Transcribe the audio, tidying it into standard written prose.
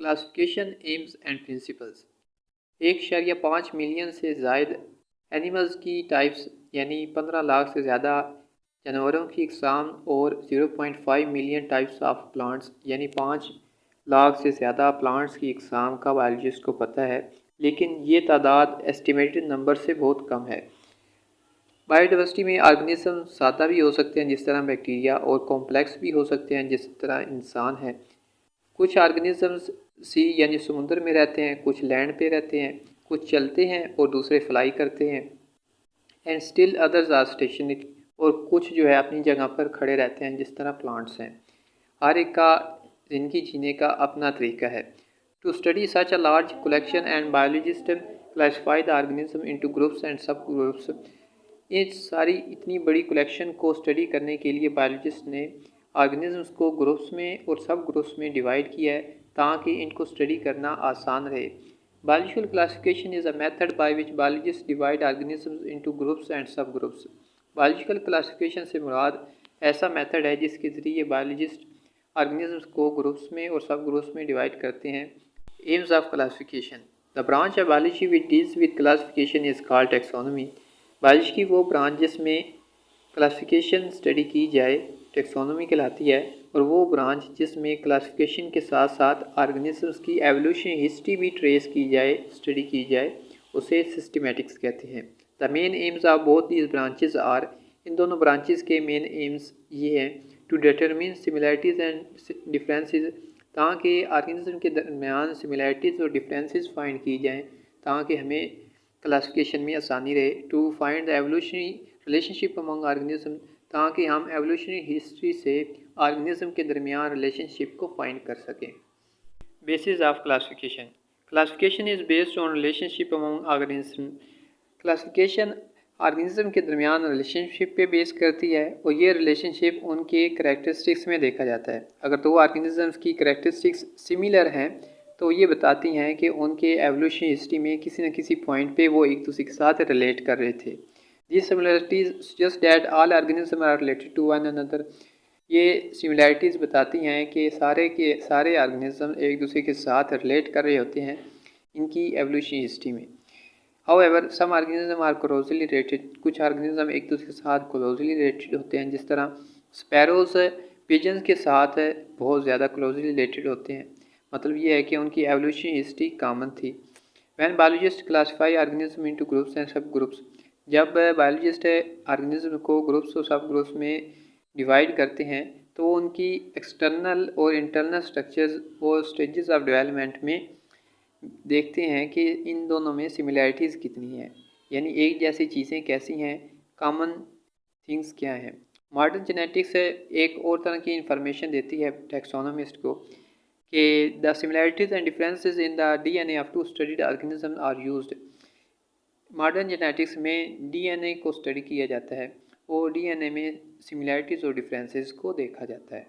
Classification AIIMS and principles. 1.5 million से ज़ायद animals की types यानी 15 लाख से ज़्यादा जानवरों की इकसाम और 0.5 मिलियन टाइप्स ऑफ प्लांट्स यानी 5 लाख से ज़्यादा प्लांट्स की इकसाम का बायोलॉजिस्ट को पता है, लेकिन ये तादाद एस्टिमेटेड नंबर से बहुत कम है। बायोडाइवर्सिटी में ऑर्गेनिज्म सादा भी हो सकते हैं जिस तरह बैक्टीरिया, और कॉम्प्लेक्स भी हो सकते हैं जिस तरह इंसान है। कुछ ऑर्गेनिजम्स सी यानी समुद्र में रहते हैं, कुछ लैंड पे रहते हैं, कुछ चलते हैं और दूसरे फ्लाई करते हैं। And still others are stationary, और कुछ जो है अपनी जगह पर खड़े रहते हैं जिस तरह प्लांट्स हैं। हर एक का ज़िंदगी जीने का अपना तरीका है। To study such a large collection and biologist classify the organism into groups and sub groups. ये सारी इतनी बड़ी कलेक्शन को स्टडी करने के लिए बायोलॉजिस्ट ने ऑर्गेनिजम्स को ग्रुप्स में और सब ग्रुप्स में डिवाइड किया है ताकि इनको स्टडी करना आसान रहे। Biological classification is a method by which biologist divide organisms into groups and sub groups. Biological classification से मुराद ऐसा मेथड है जिसके ज़रिए बायोलॉजिस्ट ऑर्गेनिजम्स को ग्रुप्स में और सब ग्रुप्स में डिवाइड करते हैं। AIIMS of classification. The branch of biology which deals with classification is called taxonomy. Biology की वो ब्रांच जिसमें क्लासिफिकेशन स्टडी की जाए टेक्सोनॉमी कहलाती है, और वो ब्रांच जिसमें क्लासिफिकेशन के साथ साथ ऑर्गेनिजम्स की एवोल्यूशन हिस्ट्री भी ट्रेस की जाए, स्टडी की जाए, उसे सिस्टमेटिक्स कहते हैं। The main aims of both these branches are, इन दोनों ब्रांचेस के मेन एम्स ये हैं to determine similarities and differences, ताकि ऑर्गेनिज्म के दरमियान सिमिलैरिटीज़ और डिफरेंसेस फाइंड की जाएँ ताकि हमें क्लासिफिकेशन में आसानी रहे। To find the evolutionary relationship among organism, ताकि हम एवोल्यूशनरी हिस्ट्री से ऑर्गेनिज्म के दरमियान रिलेशनशिप को फाइंड कर सकें। Basis of classification. Classification is based on relationship among organism. Classification organism के दरमियान रिलेशनशिप पे बेस करती है, और ये रिलेशनशिप उनके करैक्टरिस्टिक्स में देखा जाता है। अगर दो ऑर्गेनिजम्स की करैक्टरिस्टिक्स सिमिलर हैं तो ये बताती हैं कि उनके एवोल्यूशन हिस्ट्री में किसी न किसी पॉइंट पे वो एक दूसरे के साथ रिलेट कर रहे थे। This similarities suggest that all organism are related to one another. ये सिमिलरिटीज़ बताती हैं कि सारे के सारे ऑर्गेनिज्म एक दूसरे के साथ रिलेट कर रहे होते हैं इनकी एवोल्यूशन हिस्ट्री में। However some organism are closely related. कुछ ऑर्गेनिज्म एक दूसरे के साथ क्लोजली रिलेटेड होते हैं, जिस तरह स्पैरोज पिजन्स के साथ बहुत ज़्यादा क्लोजली रिलेटेड होते हैं। मतलब ये है कि उनकी एवोल्यूशन हिस्ट्री कॉमन थी। When biologist classify organism into groups and sub groups. जब बायोलॉजिस्ट ऑर्गेनिज्म को ग्रुप्स और सब ग्रुप्स में डिवाइड करते हैं तो उनकी एक्सटर्नल और इंटरनल स्ट्रक्चर्स और स्टेजेस ऑफ डेवलपमेंट में देखते हैं कि इन दोनों में सिमिलैरिटीज़ कितनी हैं, यानी एक जैसी चीज़ें कैसी हैं, कॉमन थिंग्स क्या हैं। मॉडर्न जेनेटिक्स एक और तरह की इंफॉर्मेशन देती है टैक्सोनॉमिस्ट को कि the similarities and differences in the DNA of two studied organism are used. Modern genetics में डीएनए को स्टडी किया जाता है और डीएनए में सिमिलैरिटीज़ और डिफरेंसेस को देखा जाता है।